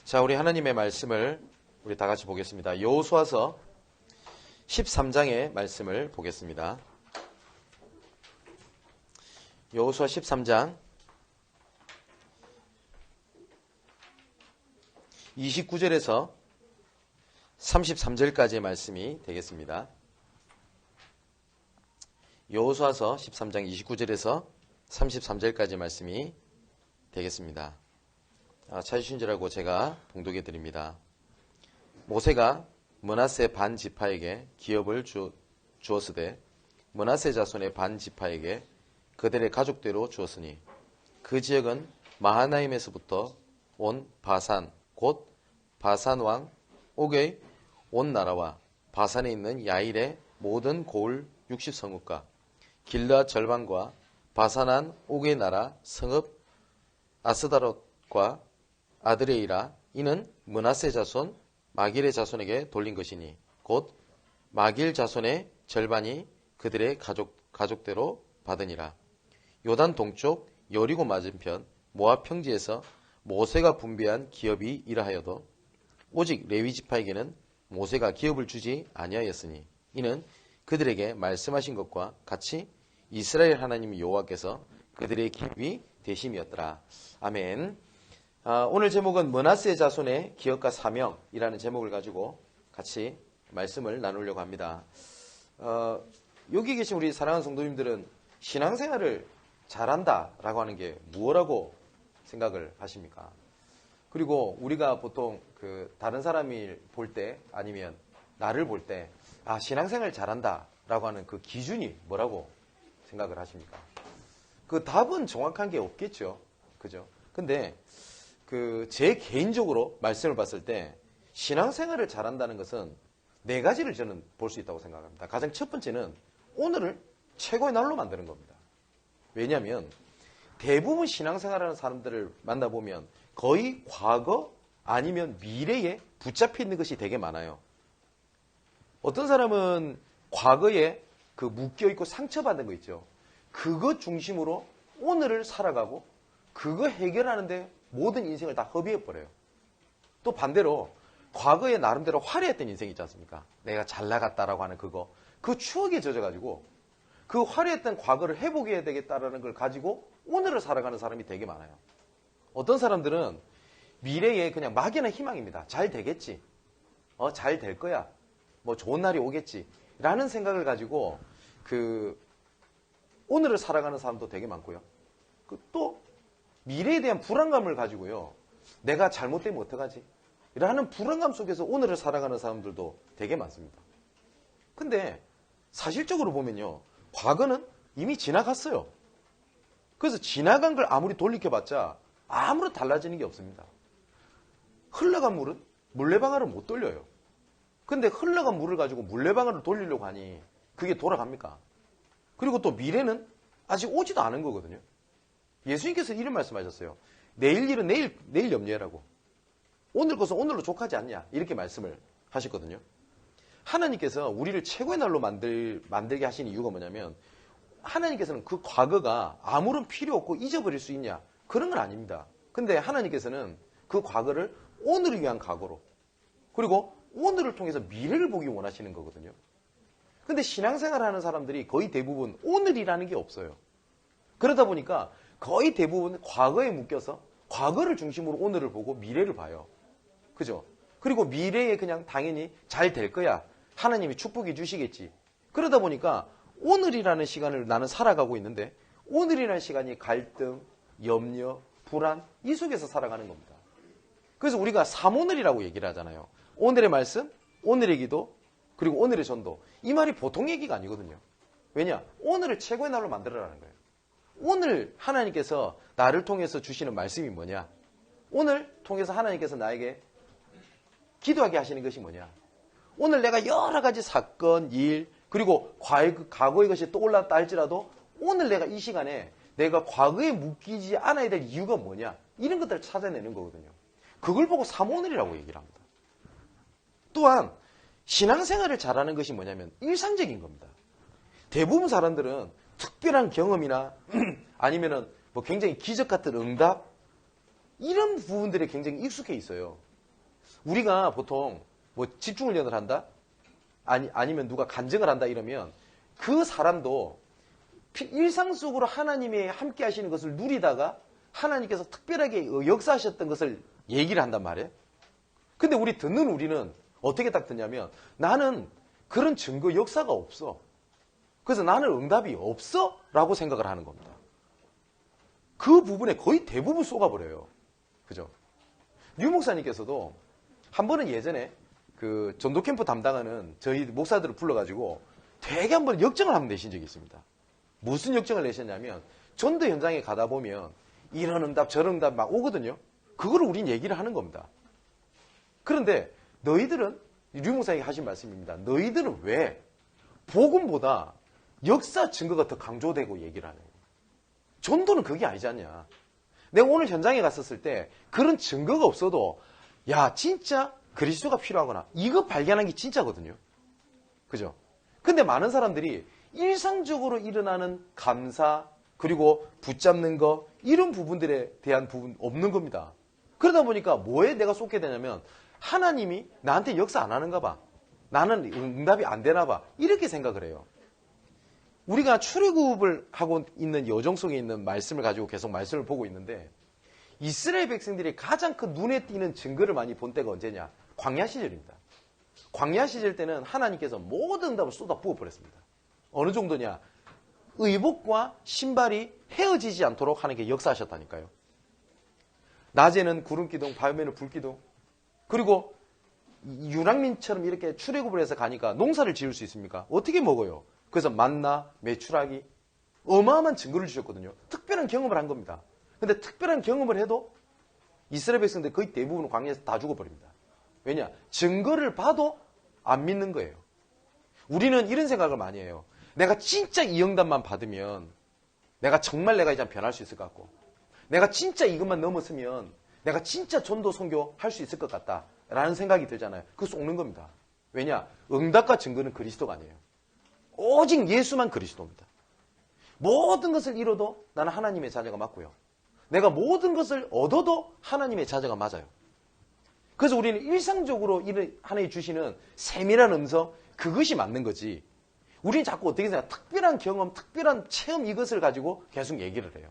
자, 우리 하나님의 말씀을 우리 다 같이 보겠습니다. 여호수아서 13장의 말씀을 보겠습니다. 여호수아 13장 29절에서 33절까지의 말씀이 되겠습니다. 여호수아서 13장 29절에서 33절까지의 말씀이 되겠습니다. 찾으신 줄 알고 제가 봉독해 드립니다. 모세가 므낫세 반 지파에게 기업을 주었으되 므낫세 자손의 반 지파에게 그들의 가족대로 주었으니 그 지역은 마하나임에서부터 온 바산 곧 바산 왕 옥의 온 나라와 바산에 있는 야일의 모든 고을 60성읍과 길르앗 절반과 바산한 옥의 나라 성읍 아스다롯과 아드레이라. 이는 므낫세 자손 마길의 자손에게 돌린 것이니 곧 마길 자손의 절반이 그들의 가족대로 받으니라. 요단 동쪽 여리고 맞은편 모압 평지에서 모세가 분배한 기업이 이러하여도 오직 레위 지파에게는 모세가 기업을 주지 아니하였으니 이는 그들에게 말씀하신 것과 같이 이스라엘 하나님 여호와께서 그들의 기업이 되심이었더라. 아멘. 오늘 제목은 므낫세 자손의 기업과 사명이라는 제목을 가지고 같이 말씀을 나누려고 합니다. 여기 계신 우리 사랑하는 성도님들은 신앙생활을 잘한다라고 하는 게 무엇라고 생각을 하십니까? 그리고 우리가 보통 다른 사람이 볼 때 아니면 나를 볼 때 신앙생활 잘한다라고 하는 그 기준이 뭐라고 생각을 하십니까? 그 답은 정확한 게 없겠죠. 그죠? 근데 제 개인적으로 말씀을 봤을 때 신앙생활을 잘한다는 것은 네 가지를 저는 볼 수 있다고 생각합니다. 가장 첫 번째는 오늘을 최고의 날로 만드는 겁니다. 왜냐하면 대부분 신앙생활하는 사람들을 만나보면 거의 과거 아니면 미래에 붙잡혀 있는 것이 되게 많아요. 어떤 사람은 과거에 묶여있고 상처받은 거 있죠. 그것 중심으로 오늘을 살아가고 그거 해결하는데 모든 인생을 다 허비해버려요. 또 반대로 과거에 나름대로 화려했던 인생이 있지 않습니까? 내가 잘 나갔다라고 하는 그 추억에 젖어가지고 그 화려했던 과거를 회복해야 되겠다라는 걸 가지고 오늘을 살아가는 사람이 되게 많아요. 어떤 사람들은 미래에 그냥 막연한 희망입니다. 잘 되겠지. 잘 될 거야. 뭐 좋은 날이 오겠지. 라는 생각을 가지고 오늘을 살아가는 사람도 되게 많고요. 또 미래에 대한 불안감을 가지고요. 내가 잘못되면 어떡하지? 라는 불안감 속에서 오늘을 살아가는 사람들도 되게 많습니다. 근데 사실적으로 보면요. 과거는 이미 지나갔어요. 그래서 지나간 걸 아무리 돌이켜봤자 아무런 달라지는 게 없습니다. 흘러간 물은 물레방아를 못 돌려요. 근데 흘러간 물을 가지고 물레방아를 돌리려고 하니 그게 돌아갑니까? 그리고 또 미래는 아직 오지도 않은 거거든요. 예수님께서 이런 말씀하셨어요. 내일 일은 내일 염려해라고. 오늘 것은 오늘로 족하지 않냐. 이렇게 말씀을 하셨거든요. 하나님께서 우리를 최고의 날로 만들게 하시는 이유가 뭐냐면 하나님께서는 그 과거가 아무런 필요 없고 잊어버릴 수 있냐. 그런 건 아닙니다. 근데 하나님께서는 그 과거를 오늘을 위한 각오로 그리고 오늘을 통해서 미래를 보기 원하시는 거거든요. 근데 신앙생활 하는 사람들이 거의 대부분 오늘이라는 게 없어요. 그러다 보니까 거의 대부분 과거에 묶여서 과거를 중심으로 오늘을 보고 미래를 봐요. 그죠? 그리고 미래에 그냥 당연히 잘 될 거야. 하나님이 축복해 주시겠지. 그러다 보니까 오늘이라는 시간을 나는 살아가고 있는데 오늘이라는 시간이 갈등, 염려, 불안 이 속에서 살아가는 겁니다. 그래서 우리가 삼오늘이라고 얘기를 하잖아요. 오늘의 말씀, 오늘의 기도, 그리고 오늘의 전도. 이 말이 보통 얘기가 아니거든요. 왜냐? 오늘을 최고의 날로 만들어라는 거예요. 오늘 하나님께서 나를 통해서 주시는 말씀이 뭐냐? 오늘 통해서 하나님께서 나에게 기도하게 하시는 것이 뭐냐? 오늘 내가 여러 가지 사건, 일, 그리고 과거의 것이 떠올랐다 할지라도 오늘 내가 이 시간에 내가 과거에 묶이지 않아야 될 이유가 뭐냐? 이런 것들을 찾아내는 거거든요. 그걸 보고 삼오늘이라고 얘기를 합니다. 또한 신앙생활을 잘하는 것이 뭐냐면 일상적인 겁니다. 대부분 사람들은 특별한 경험이나 아니면은 뭐 굉장히 기적 같은 응답 이런 부분들에 굉장히 익숙해 있어요. 우리가 보통 뭐 집중훈련을 한다? 아니면 누가 간증을 한다 이러면 그 사람도 일상 속으로 하나님이 함께 하시는 것을 누리다가 하나님께서 특별하게 역사하셨던 것을 얘기를 한단 말이에요. 근데 우리는 어떻게 딱 듣냐면 나는 그런 증거 역사가 없어. 그래서 나는 응답이 없어? 라고 생각을 하는 겁니다. 그 부분에 거의 대부분 쏘가버려요. 그죠? 류 목사님께서도 한 번은 예전에 그 전도 캠프 담당하는 저희 목사들을 불러가지고 되게 한번 역정을 한번 내신 적이 있습니다. 무슨 역정을 내셨냐면 전도 현장에 가다 보면 이런 응답 저런 응답 막 오거든요. 그거를 우린 얘기를 하는 겁니다. 그런데 너희들은 류 목사님이 하신 말씀입니다. 너희들은 왜 복음보다 역사 증거가 더 강조되고 얘기를 하냐. 전도는 그게 아니지 않냐. 내가 오늘 현장에 갔었을 때 그런 증거가 없어도 야 진짜 그리스도가 필요하구나. 이거 발견한 게 진짜거든요. 그죠? 근데 많은 사람들이 일상적으로 일어나는 감사 그리고 붙잡는 거 이런 부분들에 대한 부분 없는 겁니다. 그러다 보니까 뭐에 내가 쏟게 되냐면 하나님이 나한테 역사 안 하는가 봐. 나는 응답이 안 되나 봐. 이렇게 생각을 해요. 우리가 출애굽을 하고 있는 여정 속에 있는 말씀을 가지고 계속 말씀을 보고 있는데 이스라엘 백성들이 가장 큰 눈에 띄는 증거를 많이 본 때가 언제냐? 광야 시절입니다. 광야 시절 때는 하나님께서 모든 응답을 쏟아 부어버렸습니다. 어느 정도냐? 의복과 신발이 헤어지지 않도록 하나님께 역사하셨다니까요. 낮에는 구름기둥, 밤에는 불기둥. 그리고 유랑민처럼 이렇게 출애굽을 해서 가니까 농사를 지을 수 있습니까? 어떻게 먹어요? 그래서 만나, 메추라기 어마어마한 증거를 주셨거든요. 특별한 경험을 한 겁니다. 근데 특별한 경험을 해도 이스라엘 백성들 거의 대부분 광야에서 다 죽어버립니다. 왜냐? 증거를 봐도 안 믿는 거예요. 우리는 이런 생각을 많이 해요. 내가 진짜 이 응답만 받으면 내가 정말 내가 이제 변할 수 있을 것 같고 내가 진짜 이것만 넘었으면 내가 진짜 전도 선교 할 수 있을 것 같다 라는 생각이 들잖아요. 그거 속는 겁니다. 왜냐? 응답과 증거는 그리스도가 아니에요. 오직 예수만 그리스도입니다. 모든 것을 잃어도 나는 하나님의 자녀가 맞고요. 내가 모든 것을 얻어도 하나님의 자녀가 맞아요. 그래서 우리는 일상적으로 하나님이 주시는 세밀한 음성 그것이 맞는 거지. 우리는 자꾸 어떻게 생각해? 특별한 경험, 특별한 체험 이것을 가지고 계속 얘기를 해요.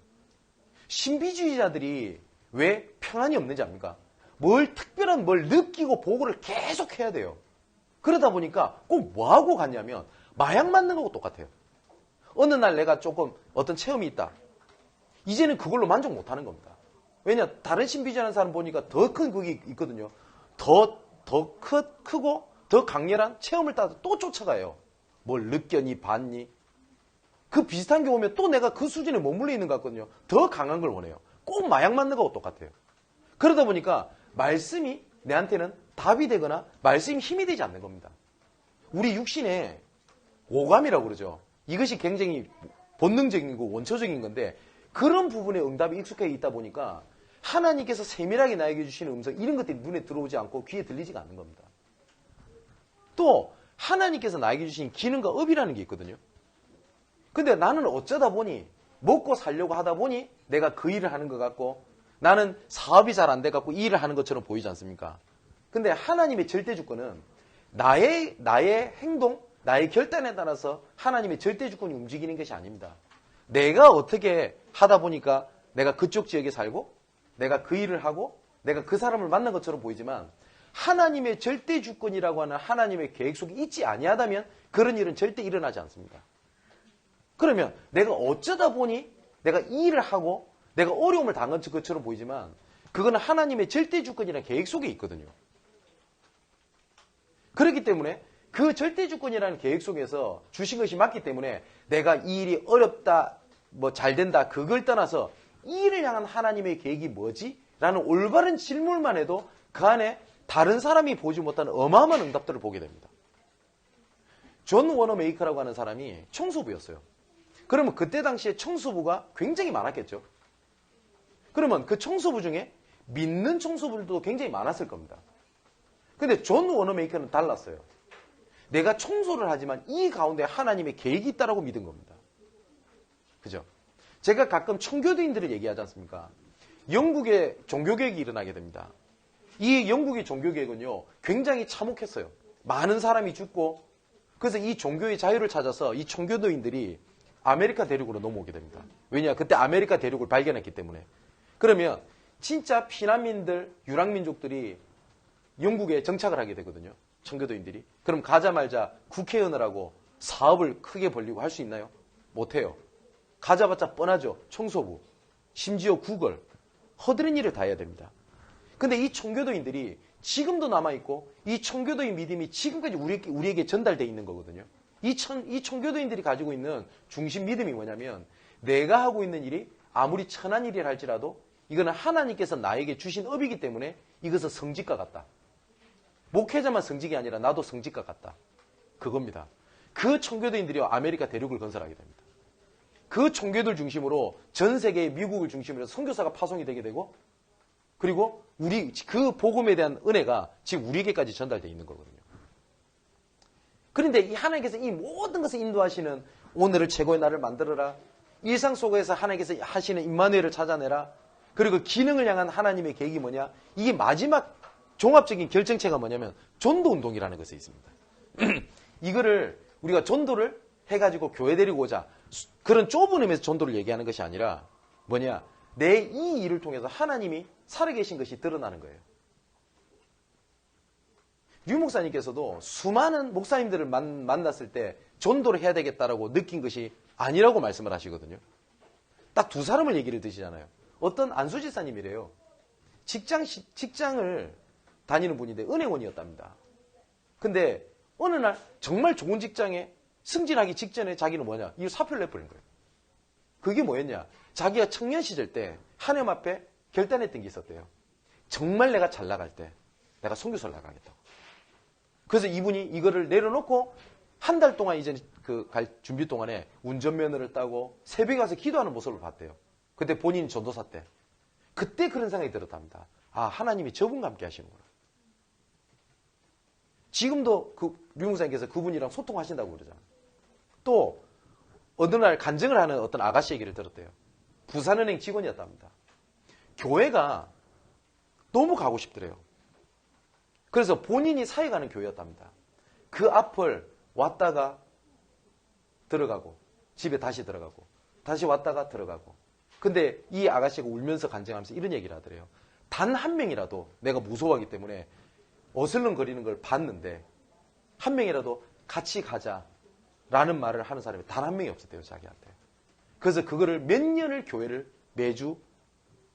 신비주의자들이 왜 평안이 없는지 압니까? 특별한 뭘 느끼고 보고를 계속 해야 돼요. 그러다 보니까 꼭 뭐하고 갔냐면 마약 맞는 거하고 똑같아요. 어느 날 내가 조금 어떤 체험이 있다. 이제는 그걸로 만족 못하는 겁니다. 왜냐? 다른 신비주의하는 사람 보니까 더 큰 그게 있거든요. 더 크고 더 강렬한 체험을 따서 또 쫓아가요. 뭘 느꼈니 봤니? 그 비슷한 게 오면 또 내가 그 수준에 머물러 있는 것 같거든요. 더 강한 걸 원해요. 꼭 마약 맞는 거하고 똑같아요. 그러다 보니까 말씀이 내한테는 답이 되거나 말씀이 힘이 되지 않는 겁니다. 우리 육신에 오감이라고 그러죠. 이것이 굉장히 본능적인 거 원초적인 건데 그런 부분에 응답이 익숙해 있다 보니까 하나님께서 세밀하게 나에게 주시는 음성 이런 것들이 눈에 들어오지 않고 귀에 들리지가 않는 겁니다. 또 하나님께서 나에게 주신 기능과 업이라는 게 있거든요. 근데 나는 어쩌다 보니 먹고 살려고 하다 보니 내가 그 일을 하는 것 같고 나는 사업이 잘 안 돼갖고 이 일을 하는 것처럼 보이지 않습니까? 근데 하나님의 절대 주권은 나의 행동, 나의 결단에 따라서 하나님의 절대 주권이 움직이는 것이 아닙니다. 내가 어떻게 하다 보니까 내가 그쪽 지역에 살고 내가 그 일을 하고 내가 그 사람을 만난 것처럼 보이지만 하나님의 절대 주권이라고 하는 하나님의 계획 속에 있지 아니하다면 그런 일은 절대 일어나지 않습니다. 그러면 내가 어쩌다 보니 내가 이 일을 하고 내가 어려움을 당한 것처럼 보이지만 그거는 하나님의 절대 주권이라는 계획 속에 있거든요. 그렇기 때문에 그 절대 주권이라는 계획 속에서 주신 것이 맞기 때문에 내가 이 일이 어렵다, 잘 된다 그걸 떠나서 이 일을 향한 하나님의 계획이 뭐지? 라는 올바른 질문만 해도 그 안에 다른 사람이 보지 못하는 어마어마한 응답들을 보게 됩니다. 존 워너메이커라고 하는 사람이 청소부였어요. 그러면 그때 당시에 청소부가 굉장히 많았겠죠. 그러면 그 청소부 중에 믿는 청소부들도 굉장히 많았을 겁니다. 근데 존 워너메이커는 달랐어요. 내가 청소를 하지만 이 가운데 하나님의 계획이 있다라고 믿은 겁니다. 그죠? 제가 가끔 청교도인들을 얘기하지 않습니까? 영국에 종교개혁이 일어나게 됩니다. 이 영국의 종교개혁은요, 굉장히 참혹했어요. 많은 사람이 죽고, 그래서 이 종교의 자유를 찾아서 이 청교도인들이 아메리카 대륙으로 넘어오게 됩니다. 왜냐? 그때 아메리카 대륙을 발견했기 때문에. 그러면 진짜 피난민들, 유랑민족들이 영국에 정착을 하게 되거든요. 청교도인들이. 그럼 가자마자 국회의원을 하고 사업을 크게 벌리고 할 수 있나요? 못해요. 가자마자 뻔하죠. 청소부, 심지어 구걸, 허드렛 일을 다 해야 됩니다. 근데 이 청교도인들이 지금도 남아있고 이 청교도의 믿음이 지금까지 우리에게 전달되어 있는 거거든요. 이 청교도인들이 가지고 있는 중심 믿음이 뭐냐면 내가 하고 있는 일이 아무리 천한 일이라 할지라도 이거는 하나님께서 나에게 주신 업이기 때문에 이것은 성직과 같다. 목회자만 성직이 아니라 나도 성직과 같다. 그겁니다. 그 청교도인들이 아메리카 대륙을 건설하게 됩니다. 그 청교도를 중심으로 전 세계의 미국을 중심으로 해서 선교사가 파송이 되게 되고 그리고 그 복음에 대한 은혜가 지금 우리에게까지 전달되어 있는 거거든요. 그런데 이 하나님께서 이 모든 것을 인도하시는 오늘을 최고의 날을 만들어라. 일상 속에서 하나님께서 하시는 임마누엘을 찾아내라. 그리고 기능을 향한 하나님의 계획이 뭐냐? 이게 마지막 종합적인 결정체가 뭐냐면 전도운동이라는 것에 있습니다. 이거를 우리가 전도를 해가지고 교회 데리고 오자. 그런 좁은 의미에서 전도를 얘기하는 것이 아니라 뭐냐? 내 이 일을 통해서 하나님이 살아계신 것이 드러나는 거예요. 류 목사님께서도 수많은 목사님들을 만났을 때 전도를 해야 되겠다라고 느낀 것이 아니라고 말씀을 하시거든요. 딱 두 사람을 얘기를 드시잖아요. 어떤 안수지사님이래요. 직장을 다니는 분인데 은행원이었답니다. 근데 어느 날 정말 좋은 직장에 승진하기 직전에 자기는 뭐냐? 이 사표를 내버린 거예요. 그게 뭐였냐? 자기가 청년 시절 때 하나님 앞에 결단했던 게 있었대요. 정말 내가 잘 나갈 때 내가 선교사를 나가겠다고. 그래서 이분이 이거를 내려놓고 한 달 동안 이제 갈 준비 동안에 운전면허를 따고 새벽에 가서 기도하는 모습을 봤대요. 그때 본인이 전도사 때. 그때 그런 생각이 들었답니다. 아, 하나님이 저분과 함께 하시는구나. 지금도 류 목사님께서 그분이랑 소통하신다고 그러잖아요. 또 어느 날 간증을 하는 어떤 아가씨 얘기를 들었대요. 부산은행 직원이었답니다. 교회가 너무 가고 싶더래요. 그래서 본인이 사회 가는 교회였답니다. 그 앞을 왔다가 들어가고 집에 다시 들어가고 다시 왔다가 들어가고. 근데 이 아가씨가 울면서 간증하면서 이런 얘기를 하더래요. 단 한 명이라도 내가 무서워하기 때문에 어슬렁거리는 걸 봤는데 한 명이라도 같이 가자라는 말을 하는 사람이 단 한 명이 없었대요. 자기한테. 그래서 그거를 몇 년을 교회를 매주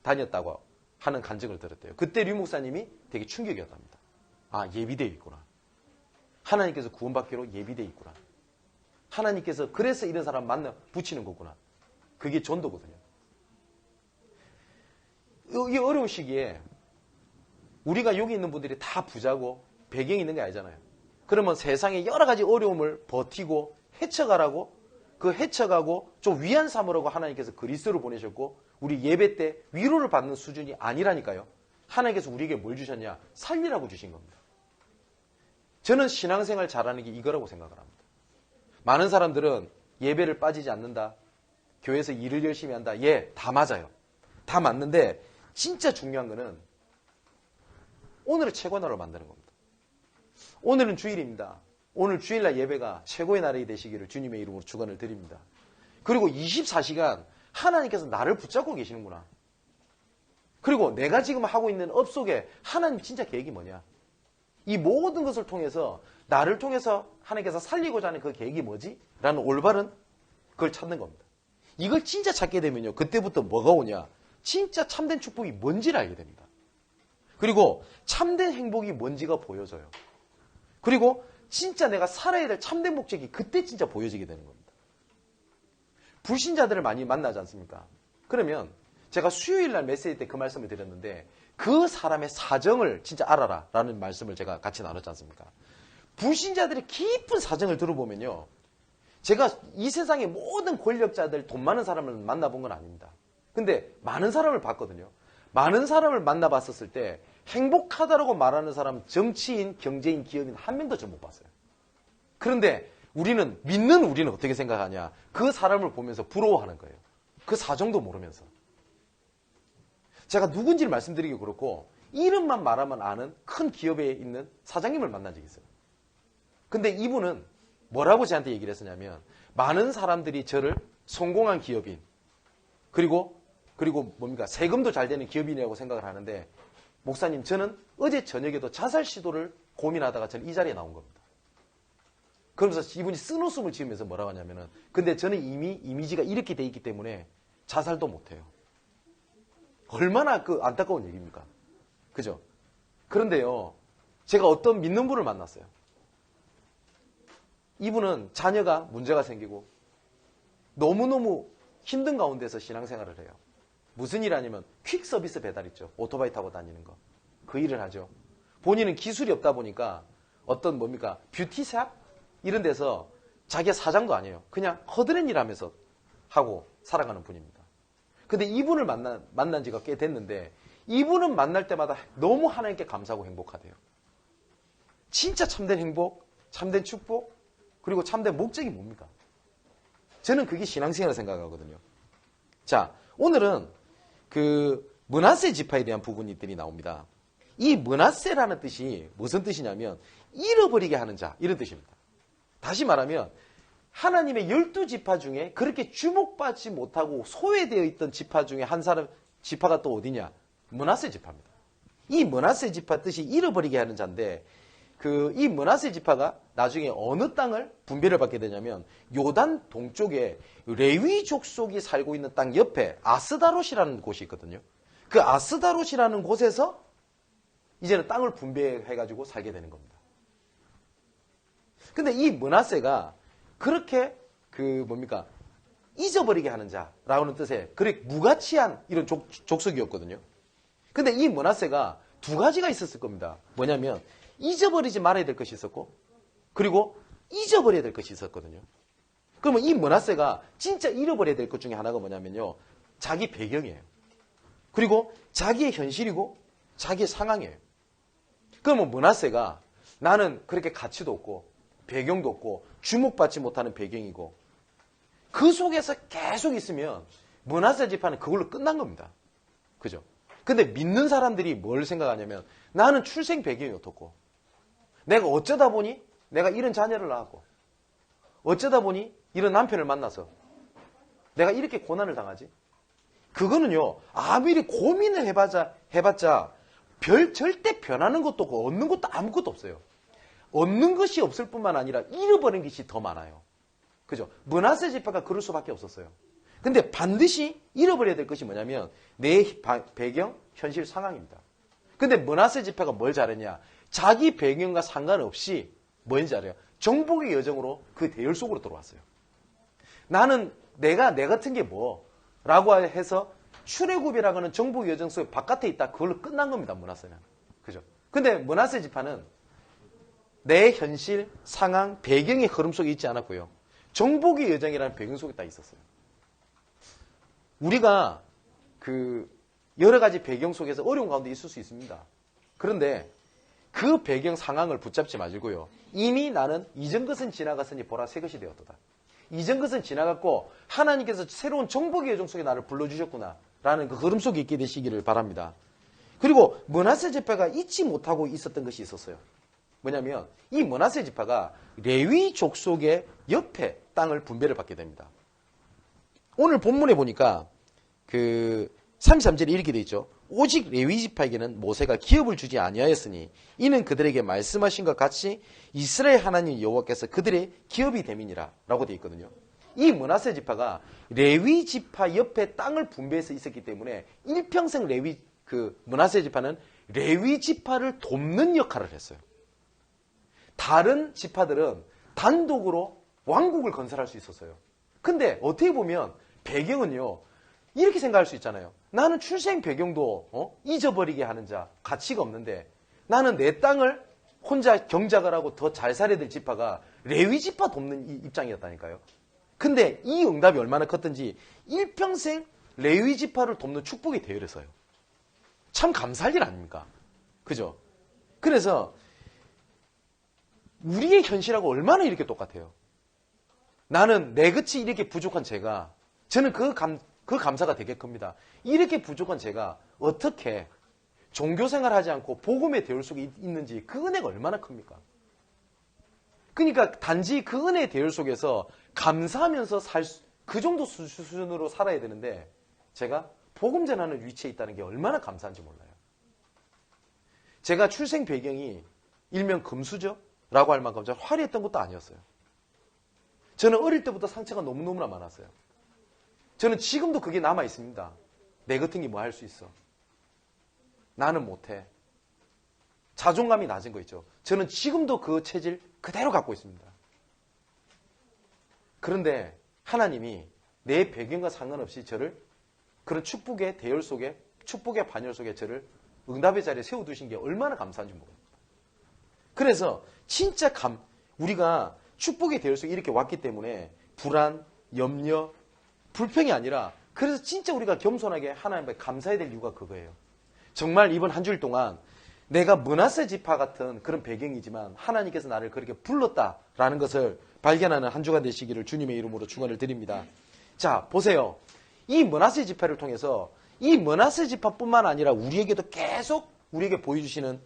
다녔다고 하는 간증을 들었대요. 그때 류 목사님이 되게 충격이었답니다. 아, 예비되어 있구나. 하나님께서 구원받기로 예비되어 있구나. 하나님께서 그래서 이런 사람 만나 붙이는 거구나. 그게 전도거든요. 이 어려운 시기에 우리가 여기 있는 분들이 다 부자고 배경이 있는 게 아니잖아요. 그러면 세상에 여러 가지 어려움을 버티고 헤쳐가라고 그 헤쳐가고 좀 위안 삼으라고 하나님께서 그리스도를 보내셨고 우리 예배 때 위로를 받는 수준이 아니라니까요. 하나님께서 우리에게 뭘 주셨냐? 살리라고 주신 겁니다. 저는 신앙생활 잘하는 게 이거라고 생각을 합니다. 많은 사람들은 예배를 빠지지 않는다. 교회에서 일을 열심히 한다. 예, 다 맞아요. 다 맞는데 진짜 중요한 거는 오늘을 최고의 날로 만드는 겁니다. 오늘은 주일입니다. 오늘 주일날 예배가 최고의 날이 되시기를 주님의 이름으로 축원을 드립니다. 그리고 24시간 하나님께서 나를 붙잡고 계시는구나. 그리고 내가 지금 하고 있는 업 속에 하나님 진짜 계획이 뭐냐. 이 모든 것을 통해서 나를 통해서 하나님께서 살리고자 하는 그 계획이 뭐지? 라는 올바른 그걸 찾는 겁니다. 이걸 진짜 찾게 되면요. 그때부터 뭐가 오냐. 진짜 참된 축복이 뭔지를 알게 됩니다. 그리고 참된 행복이 뭔지가 보여져요. 그리고 진짜 내가 살아야 될 참된 목적이 그때 진짜 보여지게 되는 겁니다. 불신자들을 많이 만나지 않습니까? 그러면 제가 수요일날 메시지 때 그 말씀을 드렸는데 그 사람의 사정을 진짜 알아라 라는 말씀을 제가 같이 나눴지 않습니까? 불신자들의 깊은 사정을 들어보면요. 제가 이 세상의 모든 권력자들, 돈 많은 사람을 만나본 건 아닙니다. 근데 많은 사람을 봤거든요. 많은 사람을 만나봤었을 때 행복하다라고 말하는 사람, 정치인, 경제인, 기업인 한 명도 전 못 봤어요. 그런데 믿는 우리는 어떻게 생각하냐? 그 사람을 보면서 부러워하는 거예요. 그 사정도 모르면서. 제가 누군지를 말씀드리기 그렇고 이름만 말하면 아는 큰 기업에 있는 사장님을 만난 적이 있어요. 근데 이분은 뭐라고 저한테 얘기를 했었냐면 많은 사람들이 저를 성공한 기업인 그리고 뭡니까 세금도 잘 되는 기업인이라고 생각을 하는데 목사님 저는 어제 저녁에도 자살 시도를 고민하다가 저는 이 자리에 나온 겁니다. 그러면서 이분이 쓴웃음을 지으면서 뭐라고 하냐면은 근데 저는 이미 이미지가 이렇게 돼 있기 때문에 자살도 못해요. 얼마나 그 안타까운 얘기입니까? 그죠? 그런데요 제가 어떤 믿는 분을 만났어요. 이분은 자녀가 문제가 생기고 너무너무 힘든 가운데서 신앙생활을 해요. 무슨 일 하냐면 퀵 서비스 배달 있죠. 오토바이 타고 다니는 거. 그 일을 하죠. 본인은 기술이 없다 보니까 어떤 뭡니까 뷰티샵 이런 데서 자기가 사장도 아니에요. 그냥 허드렛 일 하면서 하고 살아가는 분입니다. 근데 이분을 만난 지가 꽤 됐는데 이분은 만날 때마다 너무 하나님께 감사하고 행복하대요. 진짜 참된 행복, 참된 축복, 그리고 참된 목적이 뭡니까? 저는 그게 신앙생활을 생각하거든요. 자, 오늘은 그 므낫세 지파에 대한 부분들이 나옵니다. 이 므낫세라는 뜻이 무슨 뜻이냐면 잃어버리게 하는 자 이런 뜻입니다. 다시 말하면 하나님의 12지파 중에 그렇게 주목받지 못하고 소외되어 있던 지파 중에 한 사람 지파가 또 어디냐? 므낫세 지파입니다. 이 므낫세 지파 뜻이 잃어버리게 하는 자인데 이 므낫세 지파가 나중에 어느 땅을 분배를 받게 되냐면 요단 동쪽에 레위 족속이 살고 있는 땅 옆에 아스다롯이라는 곳이 있거든요. 그 아스다롯이라는 곳에서 이제는 땅을 분배해가지고 살게 되는 겁니다. 근데 이 므낫세가 그렇게 잊어버리게 하는 자라는 뜻의 그렇게 무가치한 이런 족속이었거든요. 근데 이 므낫세가 두 가지가 있었을 겁니다. 뭐냐면 잊어버리지 말아야 될 것이 있었고 그리고 잊어버려야 될 것이 있었거든요. 그러면 이 므낫세가 진짜 잃어버려야 될 것 중에 하나가 뭐냐면요. 자기 배경이에요. 그리고 자기의 현실이고 자기의 상황이에요. 그러면 므낫세가 나는 그렇게 가치도 없고 배경도 없고 주목받지 못하는 배경이고 그 속에서 계속 있으면 므낫세 지파는 그걸로 끝난 겁니다. 그죠? 근데 믿는 사람들이 뭘 생각하냐면 나는 출생 배경이 어떻고 내가 어쩌다 보니 내가 이런 자녀를 낳았고 어쩌다 보니 이런 남편을 만나서 내가 이렇게 고난을 당하지? 그거는요 아무리 고민을 해봤자 절대 변하는 것도 없고 얻는 것도 아무것도 없어요. 얻는 것이 없을 뿐만 아니라 잃어버린 것이 더 많아요. 그죠? 므낫세 지파가 그럴 수밖에 없었어요. 근데 반드시 잃어버려야 될 것이 뭐냐면 내 배경, 현실 상황입니다. 근데 므낫세 지파가 뭘 잘했냐? 자기 배경과 상관없이 뭘 잘해요? 정복의 여정으로 그 대열 속으로 들어왔어요. 나는 내 같은 게 뭐라고 해서 출애굽이라고 하는 정복의 여정 속에 바깥에 있다. 그걸로 끝난 겁니다. 므낫세는. 그죠? 근데 므낫세 지파는 내 현실, 상황, 배경의 흐름 속에 있지 않았고요. 정복의 여정이라는 배경 속에 딱 있었어요. 우리가 여러 가지 배경 속에서 어려운 가운데 있을 수 있습니다. 그런데 그 배경 상황을 붙잡지 말고요. 이미 나는 이전 것은 지나갔으니 보라 새 것이 되었도다. 이전 것은 지나갔고 하나님께서 새로운 정복의 여정 속에 나를 불러주셨구나 라는 그 흐름 속에 있게 되시기를 바랍니다. 그리고 므낫세 지파가 잊지 못하고 있었던 것이 있었어요. 뭐냐면 이 므낫세 지파가 레위 족속의 옆에 땅을 분배를 받게 됩니다. 오늘 본문에 보니까 33절에 이렇게 되어 있죠. 오직 레위 지파에게는 모세가 기업을 주지 아니하였으니 이는 그들에게 말씀하신 것 같이 이스라엘 하나님 여호와께서 그들의 기업이 됨이니라 라고 되어 있거든요. 이 므낫세 지파가 레위 지파 옆에 땅을 분배해서 있었기 때문에 일평생 므낫세 지파는 레위 지파를 돕는 역할을 했어요. 다른 지파들은 단독으로 왕국을 건설할 수 있었어요. 근데 어떻게 보면 배경은요. 이렇게 생각할 수 있잖아요. 나는 출생 배경도 잊어버리게 하는 자, 가치가 없는데 나는 내 땅을 혼자 경작을 하고 더 잘 살아야 될 지파가 레위 지파 돕는 입장이었다니까요. 근데 이 응답이 얼마나 컸던지 일평생 레위 지파를 돕는 축복이 되어서요. 참 감사할 일 아닙니까? 그죠? 그래서 우리의 현실하고 얼마나 이렇게 똑같아요. 나는 내같이 이렇게 부족한 제가 저는 그 감사가 되게 큽니다. 이렇게 부족한 제가 어떻게 종교생활 하지 않고 복음의 대열 속에 있는지 그 은혜가 얼마나 큽니까? 그러니까 단지 그 은혜의 대열 속에서 감사하면서 그 정도 수준으로 살아야 되는데 제가 복음 전하는 위치에 있다는 게 얼마나 감사한지 몰라요. 제가 출생 배경이 일명 금수저? 라고 할 만큼 화려했던 것도 아니었어요. 저는 어릴 때부터 상처가 너무너무나 많았어요. 저는 지금도 그게 남아 있습니다. 내 같은 게 뭐 할 수 있어. 나는 못해. 자존감이 낮은 거 있죠. 저는 지금도 그 체질 그대로 갖고 있습니다. 그런데 하나님이 내 배경과 상관없이 저를 그런 축복의 대열 속에, 축복의 반열 속에 저를 응답의 자리에 세워두신 게 얼마나 감사한지 모릅니다. 그래서 진짜 우리가 축복의 대열 속에 이렇게 왔기 때문에 불안, 염려, 불평이 아니라 그래서 진짜 우리가 겸손하게 하나님께 감사해야 될 이유가 그거예요. 정말 이번 한 주일 동안 내가 므낫세 지파 같은 그런 배경이지만 하나님께서 나를 그렇게 불렀다라는 것을 발견하는 한 주가 되시기를 주님의 이름으로 축원을 드립니다. 자, 보세요. 이 므낫세 지파를 통해서 이 므낫세 지파뿐만 아니라 우리에게도 계속 우리에게 보여주시는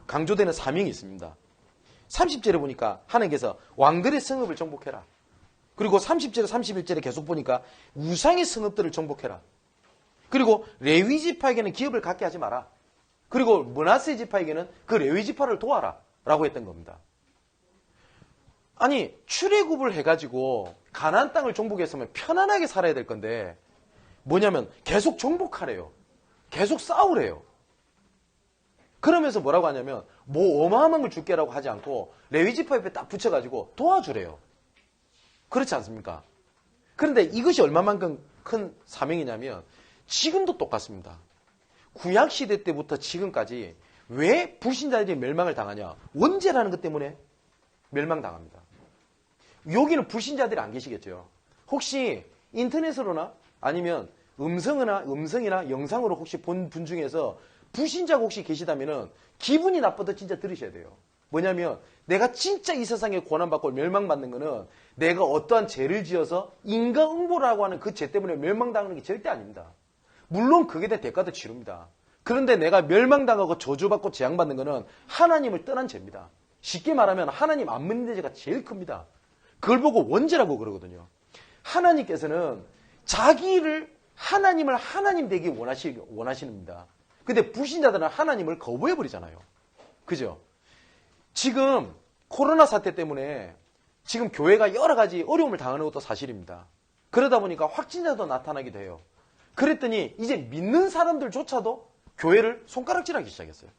강조되는 사명이 있습니다. 30절에 보니까 하나님께서 왕들의 성읍을 정복해라. 그리고 30절, 31절에 계속 보니까 우상의 성읍들을 정복해라. 그리고 레위 지파에게는 기업을 갖게 하지 마라. 그리고 므낫세 지파에게는 그 레위 지파를 도와라 라고 했던 겁니다. 아니 출애굽을 해가지고 가나안 땅을 정복했으면 편안하게 살아야 될 건데 뭐냐면 계속 정복하래요. 계속 싸우래요. 그러면서 뭐라고 하냐면 뭐 어마어마한 걸 줄게라고 하지 않고 레위 지파 옆에 딱 붙여가지고 도와주래요. 그렇지 않습니까? 그런데 이것이 얼마만큼 큰 사명이냐면 지금도 똑같습니다. 구약시대 때부터 지금까지 왜 불신자들이 멸망을 당하냐? 원죄라는 것 때문에 멸망당합니다. 여기는 불신자들이 안 계시겠죠. 혹시 인터넷으로나 아니면 음성이나 영상으로 혹시 본 분 중에서 불신자가 혹시 계시다면 기분이 나빠도 진짜 들으셔야 돼요. 뭐냐면 내가 진짜 이 세상에 고난받고 멸망받는 거는 내가 어떠한 죄를 지어서 인과응보라고 하는 그 죄 때문에 멸망당하는 게 절대 아닙니다. 물론 그게 대한 대가도 치릅니다. 그런데 내가 멸망당하고 저주받고 재앙받는 거는 하나님을 떠난 죄입니다. 쉽게 말하면 하나님 안 믿는 죄가 제일 큽니다. 그걸 보고 원죄라고 그러거든요. 하나님께서는 하나님을 하나님 되기 원하시는입니다. 근데 불신자들은 하나님을 거부해버리잖아요. 그죠? 지금 코로나 사태 때문에 지금 교회가 여러 가지 어려움을 당하는 것도 사실입니다. 그러다 보니까 확진자도 나타나게 돼요. 그랬더니 이제 믿는 사람들조차도 교회를 손가락질하기 시작했어요.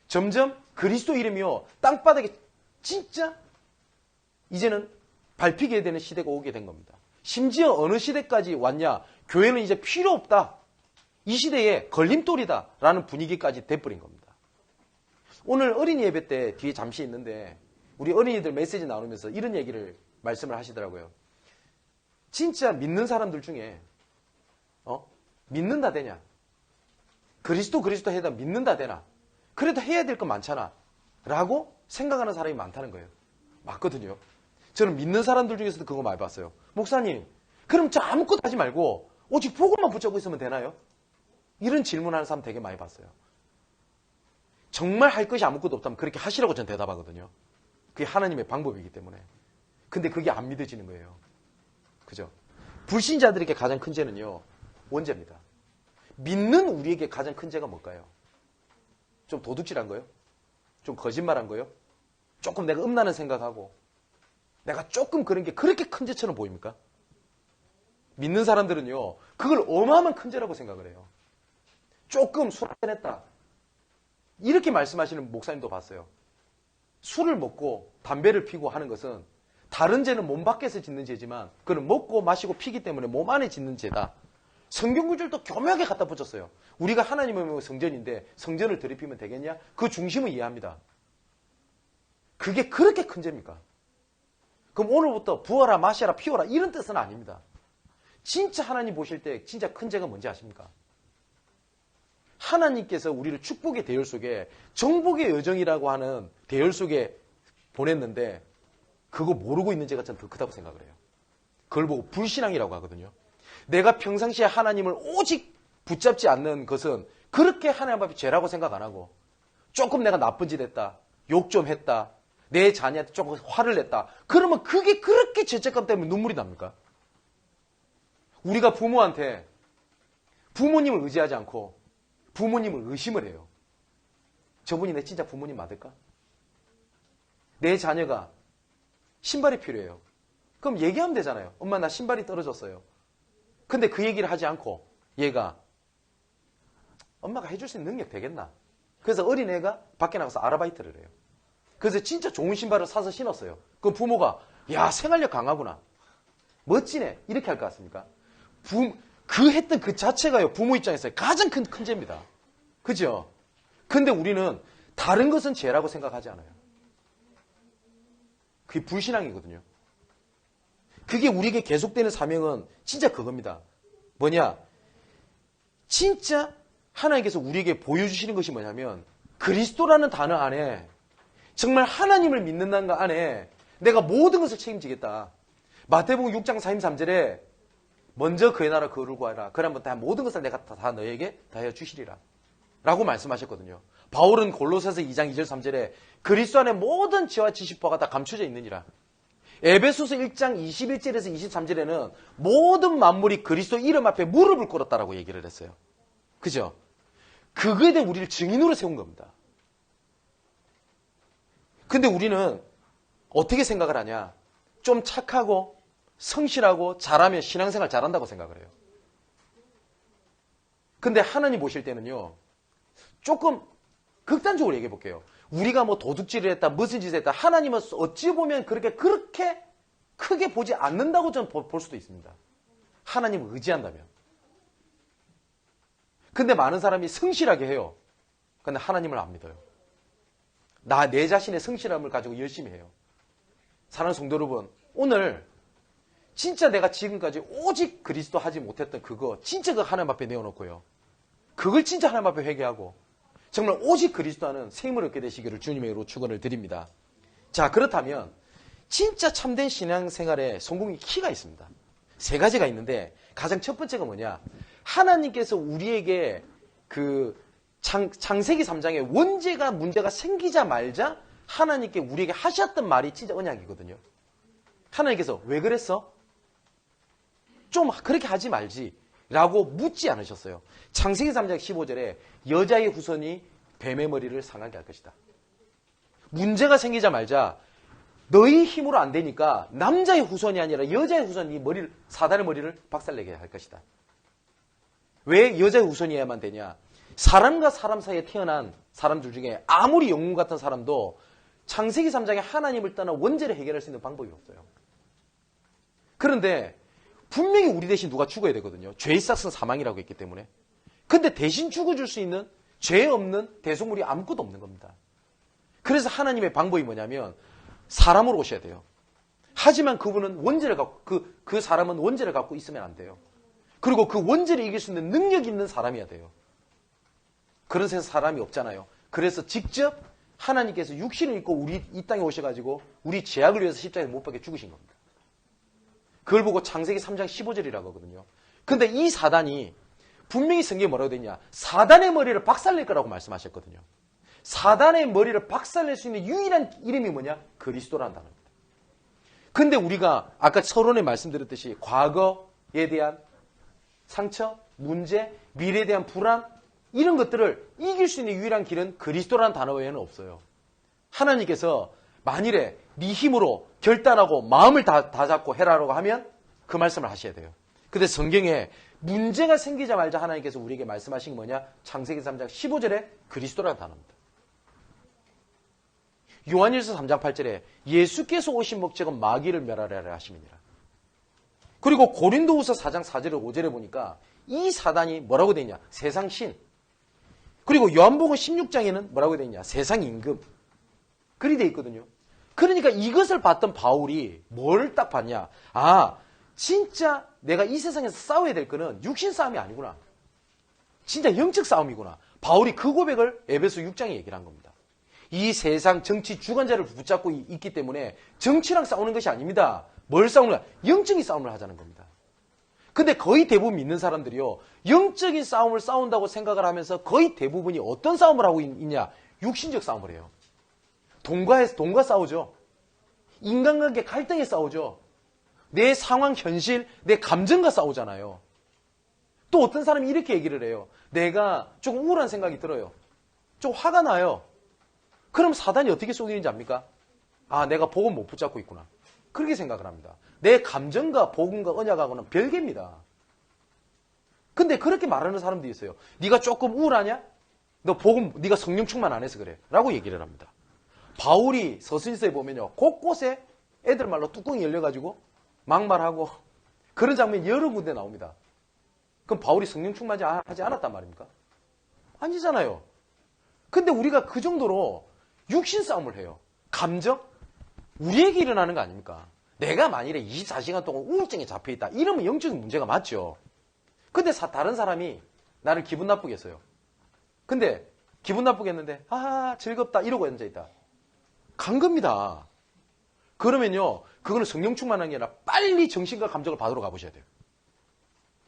점점 그리스도 이름이요 땅바닥에 진짜 이제는 밟히게 되는 시대가 오게 된 겁니다. 심지어 어느 시대까지 왔냐? 교회는 이제 필요 없다. 이 시대에 걸림돌이다 라는 분위기까지 돼버린 겁니다. 오늘 어린이 예배 때 뒤에 잠시 있는데 우리 어린이들 메시지 나누면서 이런 얘기를 말씀을 하시더라고요. 진짜 믿는 사람들 중에 믿는다 되냐? 그리스도 해다 믿는다 되나? 그래도 해야 될 거 많잖아 라고 생각하는 사람이 많다는 거예요. 맞거든요. 저는 믿는 사람들 중에서도 그거 많이 봤어요. 목사님 그럼 저 아무것도 하지 말고 오직 복음만 붙잡고 있으면 되나요? 이런 질문하는 사람 되게 많이 봤어요. 정말 할 것이 아무것도 없다면 그렇게 하시라고 저는 대답하거든요. 그게 하나님의 방법이기 때문에. 근데 그게 안 믿어지는 거예요. 그죠? 불신자들에게 가장 큰 죄는요 원죄입니다. 믿는 우리에게 가장 큰 죄가 뭘까요? 좀 도둑질한 거요? 좀 거짓말한 거요? 조금 내가 음란한 생각하고 내가 조금 그런 게 그렇게 큰 죄처럼 보입니까? 믿는 사람들은요 그걸 어마어마한 큰 죄라고 생각을 해요. 조금 술 한잔 했다 이렇게 말씀하시는 목사님도 봤어요. 술을 먹고 담배를 피고 하는 것은 다른 죄는 몸 밖에서 짓는 죄지만 그는 먹고 마시고 피기 때문에 몸 안에 짓는 죄다. 성경 구절도 교묘하게 갖다 붙였어요. 우리가 하나님의 성전인데 성전을 더럽히면 되겠냐? 그 중심을 이해합니다. 그게 그렇게 큰 죄입니까? 그럼 오늘부터 부어라 마셔라 피워라 이런 뜻은 아닙니다. 진짜 하나님 보실 때 진짜 큰 죄가 뭔지 아십니까? 하나님께서 우리를 축복의 대열 속에 정복의 여정이라고 하는 대열 속에 보냈는데 그거 모르고 있는 죄가 전 더 크다고 생각을 해요. 그걸 보고 불신앙이라고 하거든요. 내가 평상시에 하나님을 오직 붙잡지 않는 것은 그렇게 하나님 앞에 죄라고 생각 안 하고 조금 내가 나쁜 짓 했다, 욕 좀 했다, 내 자녀한테 조금 화를 냈다. 그러면 그게 그렇게 죄책감 때문에 눈물이 납니까? 우리가 부모한테 부모님을 의지하지 않고 부모님을 의심을 해요. 저분이 내 진짜 부모님 맞을까? 내 자녀가 신발이 필요해요. 그럼 얘기하면 되잖아요. 엄마 나 신발이 떨어졌어요. 근데 그 얘기를 하지 않고 얘가 엄마가 해줄 수 있는 능력 되겠나? 그래서 어린애가 밖에 나가서 아르바이트를 해요. 그래서 진짜 좋은 신발을 사서 신었어요. 그럼 부모가 야 생활력 강하구나. 멋지네. 이렇게 할 것 같습니까? 그 했던 그 자체가요. 부모 입장에서 가장 큰 죄입니다. 그죠? 근데 우리는 다른 것은 죄라고 생각하지 않아요. 그게 불신앙이거든요. 그게 우리에게 계속되는 사명은 진짜 그겁니다. 뭐냐? 진짜 하나님께서 우리에게 보여주시는 것이 뭐냐면 그리스도라는 단어 안에 정말 하나님을 믿는다는 것 안에 내가 모든 것을 책임지겠다. 마태복음 6장 43절에 먼저 그의 나라 그를 구하라. 그러면 다 모든 것을 내가 다 너에게 다하여 주시리라. 라고 말씀하셨거든요. 바울은 골로새서 2장 2절 3절에 그리스도 안에 모든 지혜와 지식보가 다 감춰져 있느니라. 에베소서 1장 21절에서 23절에는 모든 만물이 그리스도 이름 앞에 무릎을 꿇었다라고 얘기를 했어요. 그죠? 그거에 대해 우리를 증인으로 세운 겁니다. 근데 우리는 어떻게 생각을 하냐? 좀 착하고 성실하고 잘하면 신앙생활 잘한다고 생각을 해요. 근데 하나님 보실 때는요. 조금 극단적으로 얘기해 볼게요. 우리가 뭐 도둑질을 했다, 무슨 짓을 했다. 하나님은 어찌 보면 그렇게 크게 보지 않는다고 저는 볼 수도 있습니다. 하나님을 의지한다면. 근데 많은 사람이 성실하게 해요. 근데 하나님을 안 믿어요. 내 자신의 성실함을 가지고 열심히 해요. 사랑하는 성도 여러분, 오늘 진짜 내가 지금까지 오직 그리스도 하지 못했던 그거 진짜 그 하나님 앞에 내어놓고요. 그걸 진짜 하나님 앞에 회개하고 정말 오직 그리스도 하는 생명을 얻게 되시기를 주님으로 축원을 드립니다. 자, 그렇다면 진짜 참된 신앙생활에 성공의 키가 있습니다. 세 가지가 있는데 가장 첫 번째가 뭐냐? 하나님께서 우리에게 그 창세기 3장에 원죄가 문제가 생기자 말자 하나님께 우리에게 하셨던 말이 진짜 언약이거든요. 하나님께서 왜 그랬어? 좀 그렇게 하지 말지 라고 묻지 않으셨어요. 창세기 3장 15절에 여자의 후손이 뱀의 머리를 상하게 할 것이다. 문제가 생기자 말자 너희 힘으로 안 되니까 남자의 후손이 아니라 여자의 후손이 사단의 머리를 박살내게 할 것이다. 왜 여자의 후손이어야만 되냐? 사람과 사람 사이에 태어난 사람들 중에 아무리 영웅 같은 사람도 창세기 3장에 하나님을 떠나 원죄를 해결할 수 있는 방법이 없어요. 그런데 분명히 우리 대신 누가 죽어야 되거든요. 죄의 싹은 사망이라고 했기 때문에. 근데 대신 죽어줄 수 있는 죄 없는 대속물이 아무것도 없는 겁니다. 그래서 하나님의 방법이 뭐냐면 사람으로 오셔야 돼요. 하지만 그분은 원죄를 갖고 그 사람은 원죄를 갖고 있으면 안 돼요. 그리고 그 원죄를 이길 수 있는 능력이 있는 사람이어야 돼요. 그런 세상 사람이 없잖아요. 그래서 직접 하나님께서 육신을 입고 우리 이 땅에 오셔가지고 우리 죄악을 위해서 십자가에 못 박혀 죽으신 겁니다. 그걸 보고 창세기 3장 15절이라고 하거든요. 근데 이 사단이 분명히 성경에 뭐라고 되어 있냐? 사단의 머리를 박살낼 거라고 말씀하셨거든요. 사단의 머리를 박살낼 수 있는 유일한 이름이 뭐냐? 그리스도라는 단어입니다. 근데 우리가 아까 서론에 말씀드렸듯이 과거에 대한 상처, 문제, 미래에 대한 불안 이런 것들을 이길 수 있는 유일한 길은 그리스도라는 단어 외에는 없어요. 하나님께서 만일에 네 힘으로 결단하고 마음을 다 잡고 해라라고 하면 그 말씀을 하셔야 돼요. 근데 성경에 문제가 생기자마자 하나님께서 우리에게 말씀하신 게 뭐냐? 창세기 3장 15절에 그리스도라는 단어입니다. 요한일서 3장 8절에 예수께서 오신 목적은 마귀를 멸하려 하심이니라. 그리고 고린도후서 4장 4절에 5절에 보니까 이 사단이 뭐라고 되어 있냐? 세상 신. 그리고 요한복음 16장에는 뭐라고 되어 있냐? 세상 임금. 그리 되어 있거든요. 그러니까 이것을 봤던 바울이 뭘 딱 봤냐? 아, 진짜 내가 이 세상에서 싸워야 될 거는 육신 싸움이 아니구나. 진짜 영적 싸움이구나. 바울이 그 고백을 에베소 6장에 얘기를 한 겁니다. 이 세상 정치 주관자를 붙잡고 있기 때문에 정치랑 싸우는 것이 아닙니다. 뭘 싸우는 거야? 영적인 싸움을 하자는 겁니다. 근데 거의 대부분 믿는 사람들이요, 영적인 싸움을 싸운다고 생각을 하면서 거의 대부분이 어떤 싸움을 하고 있냐? 육신적 싸움을 해요. 돈과 싸우죠. 인간관계 갈등에 싸우죠. 내 상황, 현실, 내 감정과 싸우잖아요. 또 어떤 사람이 이렇게 얘기를 해요. 내가 조금 우울한 생각이 들어요. 좀 화가 나요. 그럼 사단이 어떻게 속이는지 압니까? 아, 내가 복음 못 붙잡고 있구나. 그렇게 생각을 합니다. 내 감정과 복음과 언약하고는 별개입니다. 근데 그렇게 말하는 사람도 있어요. 네가 조금 우울하냐? 네가 성령 충만 안 해서 그래. 라고 얘기를 합니다. 바울이 서신서에 보면요, 곳곳에 애들 말로 뚜껑이 열려가지고 막말하고 그런 장면이 여러 군데 나옵니다. 그럼 바울이 성령 충만하지 않았단 말입니까? 아니잖아요. 근데 우리가 그 정도로 육신 싸움을 해요. 감정? 우리에게 일어나는 거 아닙니까? 내가 만일에 24시간 동안 우울증에 잡혀있다. 이러면 영적인 문제가 맞죠. 근데 다른 사람이 나를 기분 나쁘게 했어요. 근데 기분 나쁘게 했는데 즐겁다 이러고 앉아있다. 간 겁니다. 그러면요, 그거는 성령 충만한 게 아니라 빨리 정신과 감정을 받으러 가보셔야 돼요.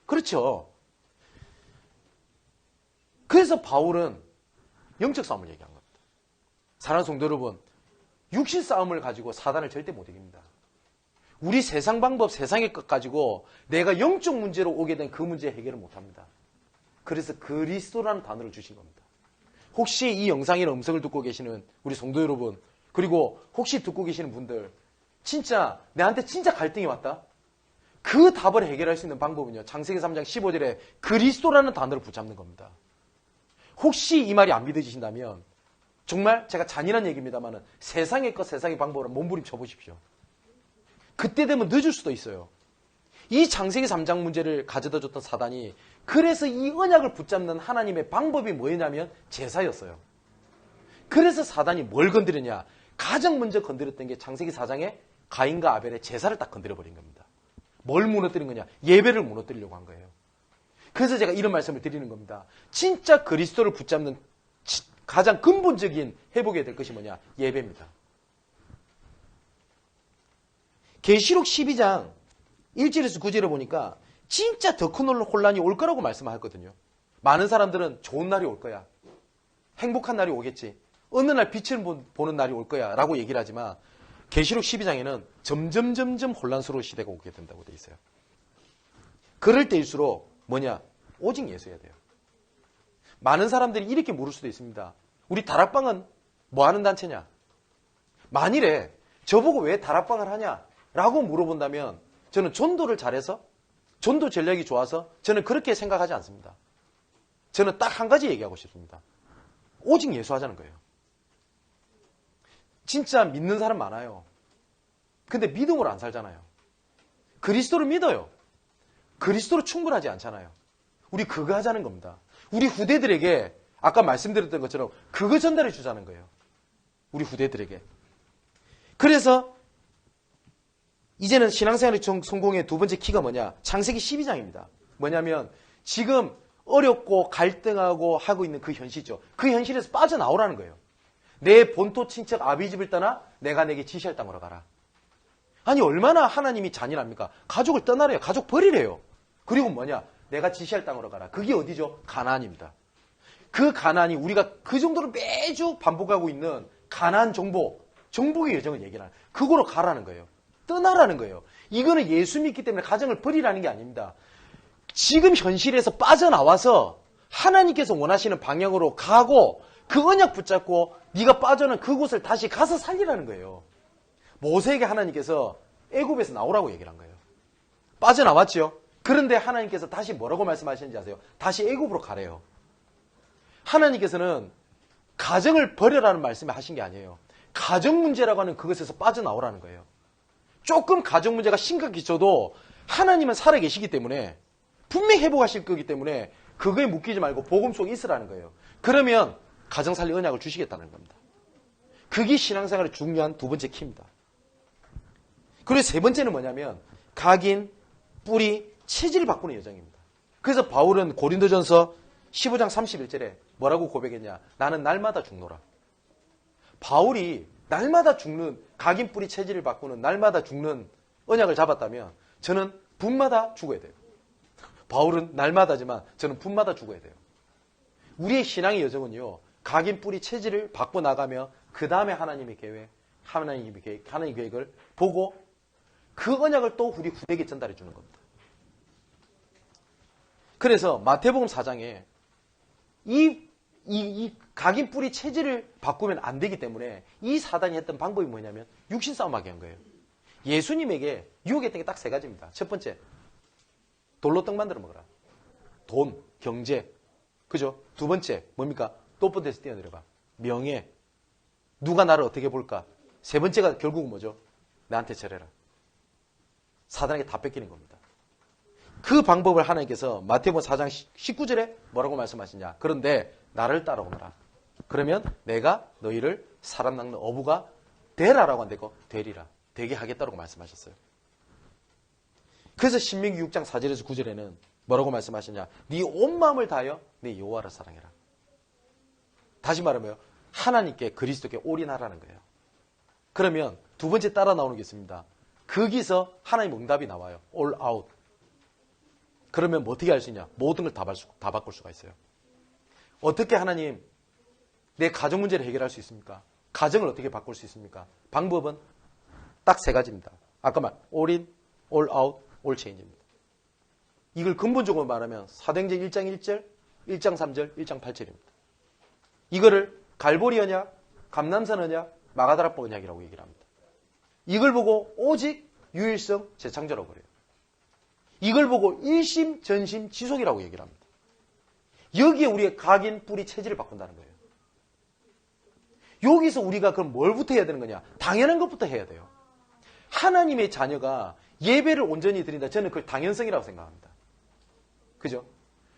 그렇죠. 그래서 바울은 영적 싸움을 얘기한 겁니다. 사랑하는 성도 여러분, 육신 싸움을 가지고 사단을 절대 못 이깁니다. 우리 세상 방법, 세상의 것 가지고 내가 영적 문제로 오게 된 그 문제 해결을 못합니다. 그래서 그리스도라는 단어를 주신 겁니다. 혹시 이 영상이나 음성을 듣고 계시는 우리 성도 여러분, 그리고 혹시 듣고 계시는 분들, 진짜 내한테 진짜 갈등이 왔다? 그 답을 해결할 수 있는 방법은요, 창세기 3장 15절에 그리스도라는 단어를 붙잡는 겁니다. 혹시 이 말이 안 믿어지신다면 정말 제가 잔인한 얘기입니다만 세상의 것, 세상의 방법으로 몸부림쳐 보십시오. 그때 되면 늦을 수도 있어요. 이 창세기 3장 문제를 가져다 줬던 사단이, 그래서 이 언약을 붙잡는 하나님의 방법이 뭐였냐면 제사였어요. 그래서 사단이 뭘 건드렸냐? 가장 먼저 건드렸던 게 창세기 4장에 가인과 아벨의 제사를 딱 건드려버린 겁니다. 뭘 무너뜨린 거냐? 예배를 무너뜨리려고 한 거예요. 그래서 제가 이런 말씀을 드리는 겁니다. 진짜 그리스도를 붙잡는 가장 근본적인 회복해야 될 것이 뭐냐? 예배입니다. 계시록 12장 1절에서 9절에 보니까 진짜 더 큰 혼란이 올 거라고 말씀하셨거든요. 많은 사람들은 좋은 날이 올 거야. 행복한 날이 오겠지. 어느 날 빛을 보는 날이 올 거야 라고 얘기를 하지만 계시록 12장에는 점점 혼란스러운 시대가 오게 된다고 돼 있어요. 그럴 때일수록 뭐냐? 오직 예수여야 돼요. 많은 사람들이 이렇게 물을 수도 있습니다. 우리 다락방은 뭐 하는 단체냐? 만일에 저보고 왜 다락방을 하냐? 라고 물어본다면 저는 전도를 잘해서, 전도 전략이 좋아서 저는 그렇게 생각하지 않습니다. 저는 딱 한 가지 얘기하고 싶습니다. 오직 예수 하자는 거예요. 진짜 믿는 사람 많아요. 근데 믿음으로 안 살잖아요. 그리스도를 믿어요. 그리스도로 충분하지 않잖아요. 우리 그거 하자는 겁니다. 우리 후대들에게 아까 말씀드렸던 것처럼 그거 전달해 주자는 거예요. 우리 후대들에게. 그래서 이제는 신앙생활의 성공의 두 번째 키가 뭐냐? 창세기 12장입니다. 뭐냐면 지금 어렵고 갈등하고 하고 있는 그 현실이죠. 그 현실에서 빠져나오라는 거예요. 내 본토 친척 아비집을 떠나 내가 내게 지시할 땅으로 가라. 아니 얼마나 하나님이 잔인합니까? 가족을 떠나래요. 가족 버리래요. 그리고 뭐냐? 내가 지시할 땅으로 가라. 그게 어디죠? 가나안입니다. 그 가나안이 우리가 그 정도로 매주 반복하고 있는 가나안 정복의 여정을 얘기를 하는, 그거로 가라는 거예요. 떠나라는 거예요. 이거는 예수 믿기 때문에 가정을 버리라는 게 아닙니다. 지금 현실에서 빠져나와서 하나님께서 원하시는 방향으로 가고 그 언약 붙잡고 네가 빠져는 그곳을 다시 가서 살리라는 거예요. 모세에게 하나님께서 애굽에서 나오라고 얘기를 한 거예요. 빠져나왔죠. 그런데 하나님께서 다시 뭐라고 말씀하시는지 아세요? 다시 애굽으로 가래요. 하나님께서는 가정을 버려라는 말씀을 하신 게 아니에요. 가정 문제라고 하는 그것에서 빠져나오라는 거예요. 조금 가정 문제가 심각해져도 하나님은 살아계시기 때문에 분명히 회복하실 거기 때문에 그거에 묶이지 말고 복음 속에 있으라는 거예요. 그러면 가정 살릴 언약을 주시겠다는 겁니다. 그게 신앙생활의 중요한 두 번째 키입니다. 그리고 세 번째는 뭐냐면 각인, 뿌리, 체질을 바꾸는 여정입니다. 그래서 바울은 고린도전서 15장 31절에 뭐라고 고백했냐? 나는 날마다 죽노라. 바울이 날마다 죽는 각인, 뿌리, 체질을 바꾸는 날마다 죽는 언약을 잡았다면 저는 분마다 죽어야 돼요. 바울은 날마다지만 저는 분마다 죽어야 돼요. 우리의 신앙의 여정은요, 각인 뿌리 체질을 바꿔나가며 그 다음에 하나님의 계획, 하나님의 계획을 보고 그 언약을 또 우리 후대에게 전달해 주는 겁니다. 그래서 마태복음 4장에 이 각인 뿌리 체질을 바꾸면 안 되기 때문에 이 사단이 했던 방법이 뭐냐면 육신 싸움하게 한 거예요. 예수님에게 유혹했던 게 딱 세 가지입니다. 첫 번째, 돌로 떡 만들어 먹어라. 돈, 경제. 그죠? 두 번째, 뭡니까? 돛봇에서 뛰어내려봐. 명예. 누가 나를 어떻게 볼까? 세 번째가 결국은 뭐죠? 나한테 절해라. 사단에게 다 뺏기는 겁니다. 그 방법을 하나님께서 마태복음 4장 19절에 뭐라고 말씀하시냐? 그런데 나를 따라오너라. 그러면 내가 너희를 사람 낚는 어부가 되라라고 안 되고 되리라. 되게 하겠다라고 말씀하셨어요. 그래서 신명기 6장 4절에서 9절에는 뭐라고 말씀하시냐? 네 온 마음을 다하여 네 여호와를 사랑해라. 다시 말하면 하나님께 그리스도께 올인하라는 거예요. 그러면 두 번째 따라 나오는 게 있습니다. 거기서 하나님 응답이 나와요. all out. 그러면 뭐 어떻게 할 수 있냐? 모든 걸 다 바꿀 수가 있어요. 어떻게 하나님 내 가정 문제를 해결할 수 있습니까? 가정을 어떻게 바꿀 수 있습니까? 방법은 딱 세 가지입니다. 아까 말 all in, all out, all change입니다. 이걸 근본적으로 말하면 사도행전 1장 1절, 1장 3절, 1장 8절입니다. 이거를 갈보리 언약, 감람산 언약, 마가다락방 언약이라고 얘기를 합니다. 이걸 보고 오직 유일성 재창조라고 그래요. 이걸 보고 일심 전심 지속이라고 얘기를 합니다. 여기에 우리의 각인 뿌리 체질을 바꾼다는 거예요. 여기서 우리가 그럼 뭘부터 해야 되는 거냐? 당연한 것부터 해야 돼요. 하나님의 자녀가 예배를 온전히 드린다. 저는 그걸 당연성이라고 생각합니다. 그죠?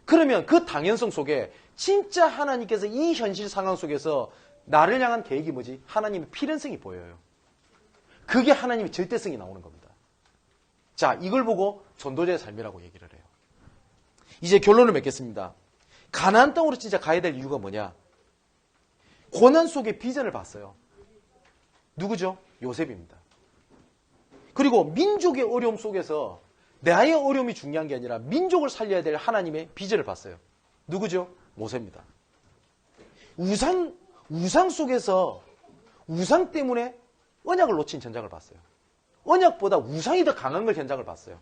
그러면 그 당연성 속에 진짜 하나님께서 이 현실 상황 속에서 나를 향한 계획이 뭐지? 하나님의 필연성이 보여요. 그게 하나님의 절대성이 나오는 겁니다. 자, 이걸 보고 전도자의 삶이라고 얘기를 해요. 이제 결론을 맺겠습니다. 가나안 땅으로 진짜 가야 될 이유가 뭐냐? 고난 속에 비전을 봤어요. 누구죠? 요셉입니다. 그리고 민족의 어려움 속에서 나의 어려움이 중요한 게 아니라 민족을 살려야 될 하나님의 비전을 봤어요. 누구죠? 모세입니다. 우상 속에서 우상 때문에 언약을 놓친 전장을 봤어요. 언약보다 우상이 더 강한 걸 현장을 봤어요.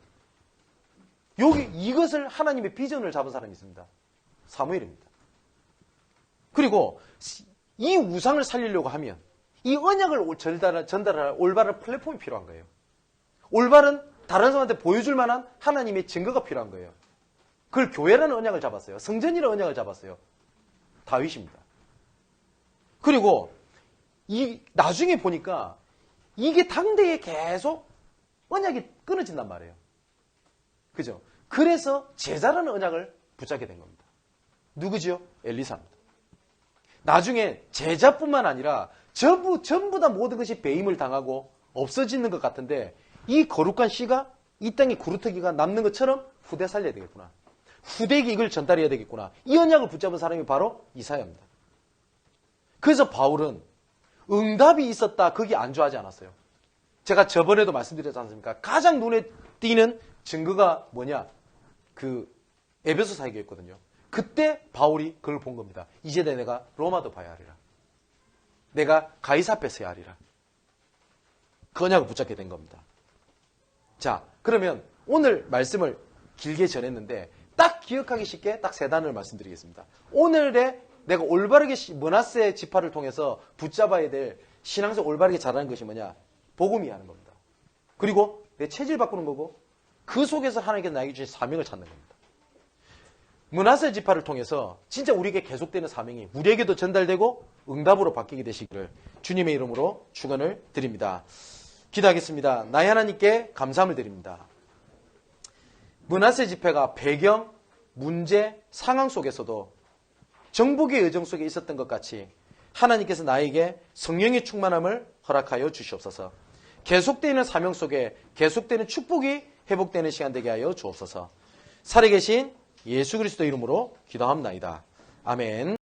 이것을 하나님의 비전을 잡은 사람이 있습니다. 사무엘입니다. 그리고 이 우상을 살리려고 하면 이 언약을 전달할 올바른 플랫폼이 필요한 거예요. 올바른 다른 사람한테 보여줄 만한 하나님의 증거가 필요한 거예요. 그걸 교회라는 언약을 잡았어요. 성전이라는 언약을 잡았어요. 다윗입니다. 그리고 나중에 보니까 이게 당대에 계속 언약이 끊어진단 말이에요. 그죠? 그래서 제자라는 언약을 붙잡게 된 겁니다. 누구죠? 엘리사입니다. 나중에 제자뿐만 아니라 전부 다 모든 것이 배임을 당하고 없어지는 것 같은데 이 거룩한 씨가 이 땅에 구루터기가 남는 것처럼 후대 살려야 되겠구나. 후대에게 이걸 전달해야 되겠구나. 이 언약을 붙잡은 사람이 바로 이사야입니다. 그래서 바울은 응답이 있었다. 거기 안주하지 않았어요. 제가 저번에도 말씀드렸지 않습니까? 가장 눈에 띄는 증거가 뭐냐? 그 에베소 사역이었거든요. 그때 바울이 그걸 본 겁니다. 이제 내가 로마도 봐야 하리라. 내가 가이사 앞에 서야 하리라. 그 언약을 붙잡게 된 겁니다. 자, 그러면 오늘 말씀을 길게 전했는데 딱 기억하기 쉽게 딱 세 단어를 말씀드리겠습니다. 오늘의 내가 올바르게 므낫세 지파를 통해서 붙잡아야 될 신앙생 올바르게 잘하는 것이 뭐냐? 복음이 하는 겁니다. 그리고 내 체질 바꾸는 거고 그 속에서 하나님께서 나에게 주신 사명을 찾는 겁니다. 므낫세 지파를 통해서 진짜 우리에게 계속되는 사명이 우리에게도 전달되고 응답으로 바뀌게 되시기를 주님의 이름으로 축원을 드립니다. 기도하겠습니다. 나의 하나님께 감사함을 드립니다. 므낫세 지파가 배경, 문제, 상황 속에서도 정복의 여정 속에 있었던 것 같이 하나님께서 나에게 성령의 충만함을 허락하여 주시옵소서. 계속되는 사명 속에 계속되는 축복이 회복되는 시간 되게 하여 주옵소서. 살아계신 예수 그리스도 이름으로 기도합나이다. 아멘.